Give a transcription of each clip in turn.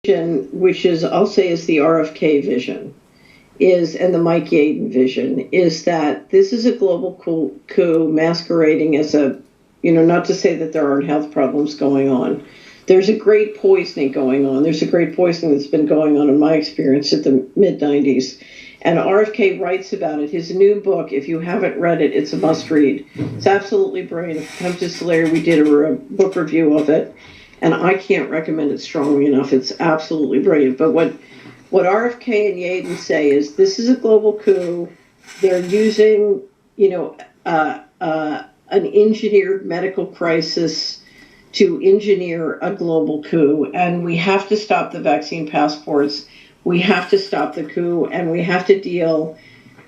vision, which is, I'll say, is the RFK vision, and the Mike Yaden vision, is that this is a global coup masquerading as a, not to say that there aren't health problems going on. There's a great poisoning going on. There's a great poisoning that's been going on in my experience at the mid-90s. And RFK writes about it. His new book, if you haven't read it, it's a must-read. It's absolutely brilliant. If you come to Solari, we did a book review of it, and I can't recommend it strongly enough. It's absolutely brilliant. But what RFK and Yaden say is this is a global coup. They're using, an engineered medical crisis to engineer a global coup, and we have to stop the vaccine passports. We have to stop the coup, and we have to deal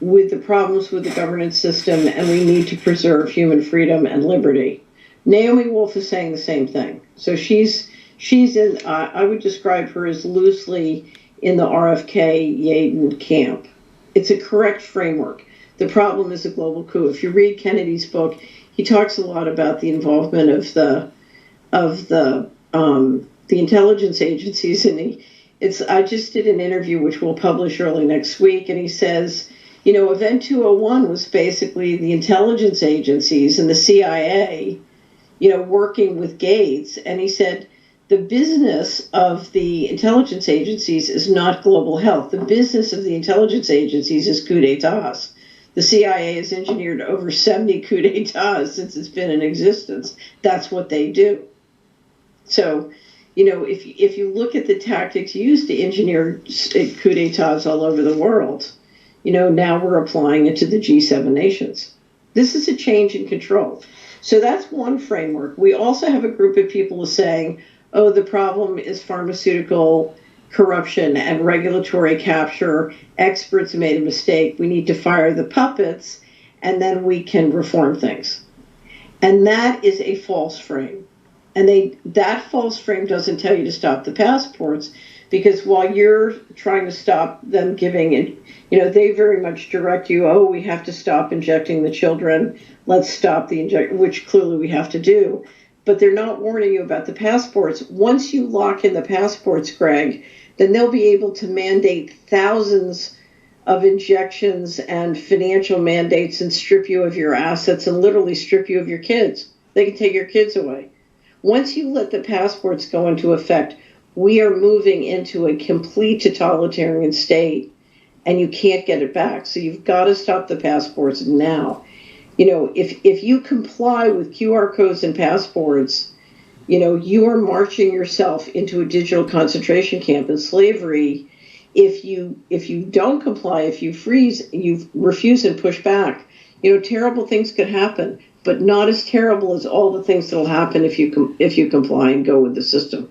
with the problems with the governance system, and we need to preserve human freedom and liberty. Naomi Wolf is saying the same thing. So she's in, I would describe her as loosely in the RFK Yaden camp. It's a correct framework. The problem is a global coup. If you read Kennedy's book, he talks a lot about the involvement of the intelligence agencies, and I just did an interview which we'll publish early next week, and he says, Event 201 was basically the intelligence agencies and the CIA, working with Gates, and he said the business of the intelligence agencies is not global health. The business of the intelligence agencies is coup d'etats. The CIA has engineered over 70 coup d'etats since it's been in existence. That's what they do. So, if you look at the tactics used to engineer coup d'etats all over the world, now we're applying it to the G7 nations. This is a change in control. So that's one framework. We also have a group of people saying, oh, the problem is pharmaceutical corruption and regulatory capture. Experts made a mistake. We need to fire the puppets, and then we can reform things. And that is a false frame. And that false frame doesn't tell you to stop the passports, because while you're trying to stop them giving it, they very much direct you, oh, we have to stop injecting the children. Let's stop the injection, which clearly we have to do. But they're not warning you about the passports. Once you lock in the passports, Greg, then they'll be able to mandate thousands of injections and financial mandates and strip you of your assets and literally strip you of your kids. They can take your kids away. Once you let the passports go into effect, we are moving into a complete totalitarian state, and you can't get it back. So you've got to stop the passports now. If you comply with QR codes and passports, you are marching yourself into a digital concentration camp and slavery. If you don't comply, if you freeze, you refuse and push back, terrible things could happen, but not as terrible as all the things that'll happen if you comply and go with the system.